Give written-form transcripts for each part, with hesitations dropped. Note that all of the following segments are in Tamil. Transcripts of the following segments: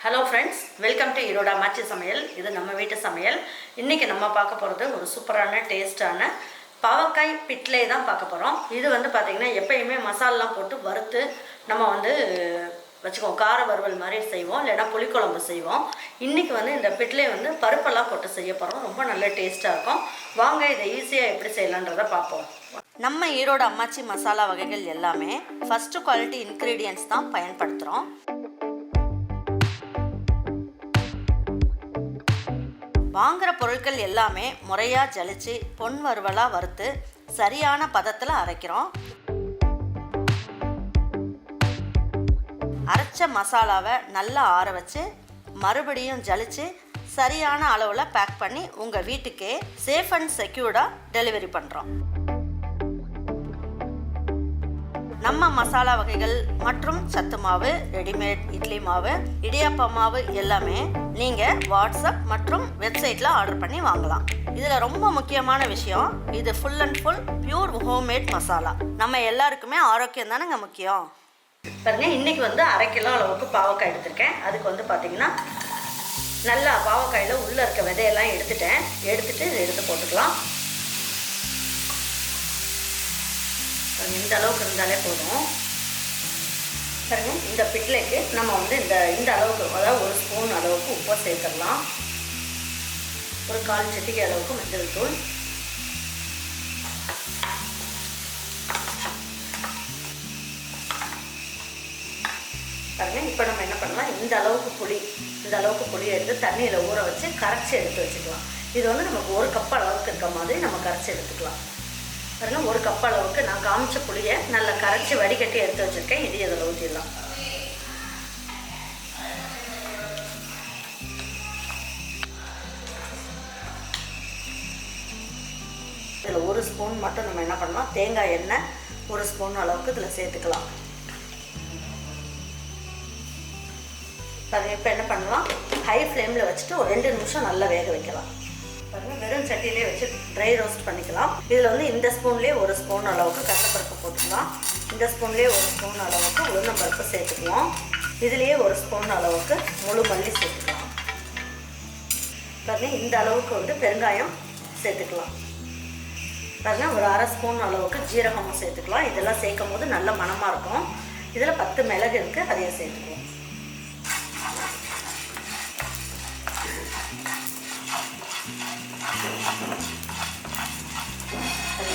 Hello friends, welcome to Erode Ammachi Samayal. This is our வீட்டு சமையல். இன்னைக்கு நம்ம பார்க்க போறது ஒரு சூப்பரான டேஸ்டான Paavakkai Pitlai தான் பார்க்க போறோம். இது வந்து பாத்தீங்கன்னா எப்பவுமே மசாலாலாம் போட்டு வறுத்து நம்ம வந்து வச்சுக்கோம் கார வறுவல் மாதிரி செய்வோம் இல்லனா புளிக்குழம்பு செய்வோம். இன்னைக்கு வந்து இந்த பிட்லை வந்து பருப்பெல்லாம் போட்டு செய்ய போறோம். ரொம்ப நல்ல டேஸ்டா இருக்கும். வாங்க இதை ஈஸியா எப்படி செய்யலாம்ன்றத பாப்போம். நம்ம ஈரோடு அம்மாச்சி மசாலா வகைகள் எல்லாமே ஃபர்ஸ்ட் குவாலிட்டி இன்கிரிடியன்ட்ஸ் தான் பயன்படுத்துறோம். வாங்குற பொருட்கள் எல்லாமே முறையா ஜலிச்சு பொன் வறுவலா வறுத்து சரியான பதத்துல அரைக்கிறோம். அரைச்ச மசாலாவை நல்லா ஆற வச்சு மறுபடியும் ஜலிச்சு சரியான அளவுல பேக் பண்ணி உங்க வீட்டுக்கே சேஃப் அண்ட் செக்யூர்டா டெலிவரி பண்றோம். நம்ம மசாலா வகைகள் மற்றும் சத்து மாவு, ரெடிமேட் இட்லி மாவு, இடியாப்ப மாவு எல்லாமே நீங்க வாட்ஸ்அப் மற்றும் வெப்சைட்ல ஆர்டர் பண்ணி வாங்கலாம். இதுல ரொம்ப முக்கியமான விஷயம், இது full and full pure homemade masala. நம்ம எல்லாருக்குமே ஆரோக்கியம் தானேங்க முக்கியம். பாருங்க, இன்னைக்கு வந்து 1/2 கிலோ அளவுக்கு பாவக்காய் எடுத்திருக்கேன். அதுக்கு வந்து பாத்தீங்கன்னா நல்லா பாவக்காயில உள்ள இருக்க விதையெல்லாம் எடுத்துட்டு எடுத்து போட்டுக்கலாம். இந்த அளவுக்கு இருந்தாலே போதும். பாருங்க, இந்த பிட்லைக்கு நம்ம வந்து இந்த அளவுக்கு, அதாவது 1 ஸ்பூன் அளவுக்கு உப்பு சேர்த்துடலாம். ஒரு 1/4 சிட்டிகை அளவுக்கு மஞ்சள் தூள், பாருங்க. இப்போ நம்ம என்ன பண்ணலாம், இந்த அளவுக்கு புளி எடுத்து தண்ணியில் ஊற வச்சு கரைச்சி எடுத்து வச்சுக்கலாம். இது வந்து நமக்கு 1 கப் அளவுக்கு இருக்க மாதிரி நம்ம கரைச்சி எடுத்துக்கலாம். பாருங்க, 1 கப் அளவுக்கு நான் காமிச்ச புளியை நல்லா கரைச்சி வடிகட்டி எடுத்து வச்சிருக்கேன். இது இதில் ஊற்றிடலாம். இதில் 1 ஸ்பூன் மட்டும் நம்ம என்ன பண்ணலாம், தேங்காய் எண்ணெய் 1 ஸ்பூன் அளவுக்கு இதில் சேர்த்துக்கலாம். பாருங்க, இப்போ என்ன பண்ணலாம், ஹை ஃப்ளேமில் வச்சுட்டு ஒரு 2 நிமிஷம் நல்லா வேக வைக்கலாம். பாருங்க, வெறும் சட்டியிலே வச்சு ட்ரை ரோஸ்ட் பண்ணிக்கலாம். இதில் வந்து இந்த ஸ்பூன்லேயே 1 ஸ்பூன் அளவுக்கு கடலைப்பருப்பு போட்டுக்கலாம். இந்த ஸ்பூன்லேயே 1 ஸ்பூன் அளவுக்கு உளுந்தம்பருப்பு சேர்த்துக்குவோம். இதுலேயே 1 ஸ்பூன் அளவுக்கு முழு மல்லி சேர்த்துக்கலாம். பாருங்க, இந்த அளவுக்கு வந்து பெருங்காயம் சேர்த்துக்கலாம். பாருங்க, ஒரு 1/2 ஸ்பூன் அளவுக்கு ஜீரகமும் சேர்த்துக்கலாம். இதெல்லாம் சேர்க்கும் போது நல்ல மணமாக இருக்கும். இதில் 10 மிளகு இருக்குது, அதையும் சேர்த்துக்குவோம்.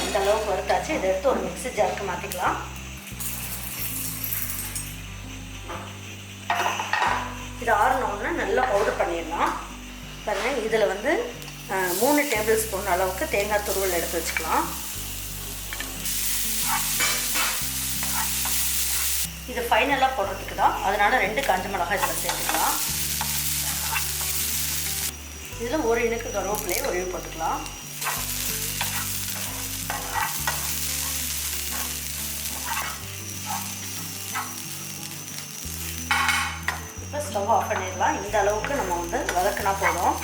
இந்த அளவுக்கு வறுத்தாச்சு. இதை எடுத்து ஒரு மிக்ஸி ஜாருக்கு மாற்றிக்கலாம். இது ஆறினோன்னு நல்லா பவுடர் பண்ணிடலாம். பாருங்கள், இதில் வந்து 3 டேபிள் ஸ்பூன் அளவுக்கு தேங்காய் துருவல் எடுத்து வச்சுக்கலாம். இது ஃபைனலாக போடுறதுக்கு தான், அதனால் 2 காஞ்ச மிளகாய் இதில் சேர்த்துக்கலாம். இதில் 1 இனுக்கு கருவேப்பிலையை உருவி போட்டுக்கலாம். இப்போ ஸ்டவ் ஆஃப் பண்ணிடலாம். இந்த அளவுக்கு நம்ம வந்து வதக்கினா போதும்.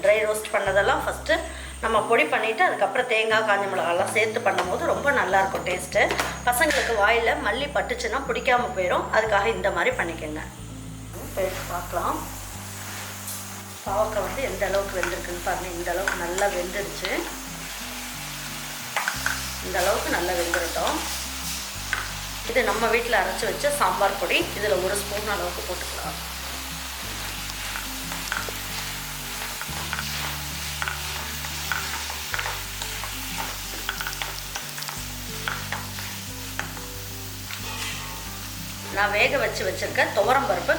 ட்ரை ரோஸ்ட் பண்ணதெல்லாம் ஃபஸ்ட்டு நம்ம பொடி பண்ணிவிட்டு அதுக்கப்புறம் தேங்காய் காஞ்ச மிளகாலாம் சேர்த்து பண்ணும்போது ரொம்ப நல்லாயிருக்கும் டேஸ்ட்டு. பசங்களுக்கு வாயில் மல்லி பட்டுச்சுன்னா பிடிக்காமல் போயிடும். அதுக்காக இந்த மாதிரி பண்ணிக்கோங்க. இப்போ எடுத்து பார்க்கலாம், பாவக்காய் வந்து எந்த அளவுக்கு வெந்திருக்குன்னு பாருங்கள். இந்த அளவுக்கு நல்லா வெந்துடுச்சு. இந்த அளவுக்கு நல்லா வெந்துடட்டும். இது நம்ம வீட்டில் அரைச்சி வச்ச சாம்பார் பொடி, இதில் 1 ஸ்பூன் அளவுக்கு போட்டுக்கலாம். நான் வேக வச்சுருக்க துவரம் பருப்பு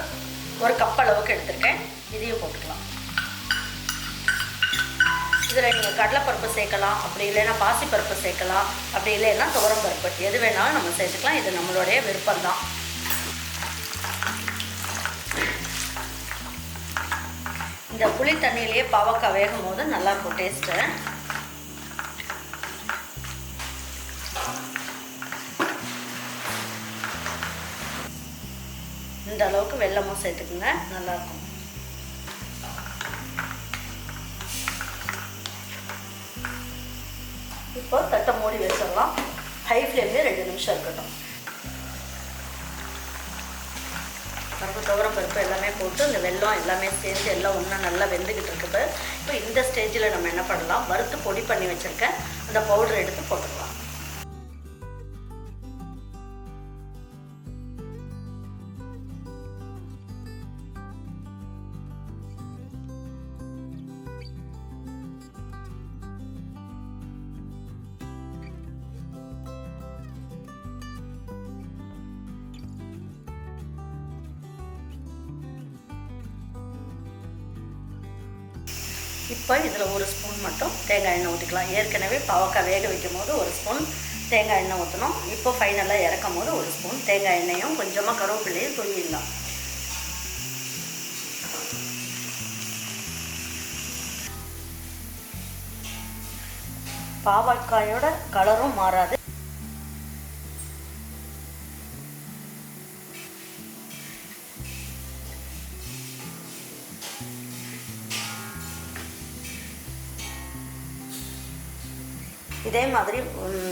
1 கப் அளவுக்கு எடுத்திருக்கேன், இதையும் போட்டுக்கலாம். இதில் நீங்கள் கடலைப்பருப்பு சேர்க்கலாம், அப்படி இல்லைன்னா பாசிப்பருப்பு சேர்க்கலாம், அப்படி இல்லைன்னா துவரம் பருப்பு, எது வேணாலும் நம்ம சேர்த்துக்கலாம். இது நம்மளுடைய விருப்பம்தான். இந்த புளி தண்ணியிலேயே பாவக்காய் வேகும் போது நல்லாயிருக்கும் டேஸ்ட்டு. இந்த அளவுக்கு வெல்லமும் சேர்த்துக்குங்க, நல்லாயிருக்கும். இப்போ தட்டை மூடி வச்சிடலாம். ஹை ஃப்ளேம்லேயே 2 நிமிஷம் இருக்கட்டும். பருப்பு துவரம் பருப்பு எல்லாமே போட்டு இந்த வெல்லம் எல்லாமே சேர்ந்து எல்லாம் ஒன்றா நல்லா வெந்துக்கிட்டு இருக்குது. இப்போ இந்த ஸ்டேஜில் நம்ம என்ன பண்ணலாம், வறுத்து பொடி பண்ணி வச்சுருக்கேன் அந்த பவுடர் எடுத்து போட்டுக்கலாம். இப்போ இதில் ஒரு ஸ்பூன் மட்டும் தேங்காய் எண்ணெய் ஊற்றிக்கலாம். ஏற்கனவே பாவக்காய் வேக வைக்கும் போது ஒரு ஸ்பூன் தேங்காய் எண்ணெய் ஊற்றணும். இப்போ ஃபைனலாக இறக்கும் போது ஒரு ஸ்பூன் தேங்காய் எண்ணெயும் கொஞ்சமாக கருவேப்பிலையும் தூவிடலாம். பாவக்காயோட கலரும் மாறாது. இதே மாதிரி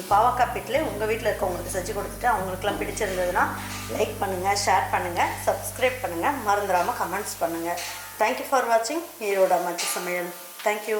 பாவக்காய் பிட்லை உங்கள் வீட்டில் இருக்கவங்களுக்கு செஞ்சு கொடுத்துட்டு அவங்களுக்குலாம் பிடிச்சிருந்ததுன்னா லைக் பண்ணுங்கள், ஷேர் பண்ணுங்கள், சப்ஸ்கிரைப் பண்ணுங்கள், மறந்துடாமல் கமெண்ட்ஸ் பண்ணுங்கள். தேங்க்யூ ஃபார் வாட்சிங் ஈரோடு அம்மாச்சி சமையல். தேங்க்யூ.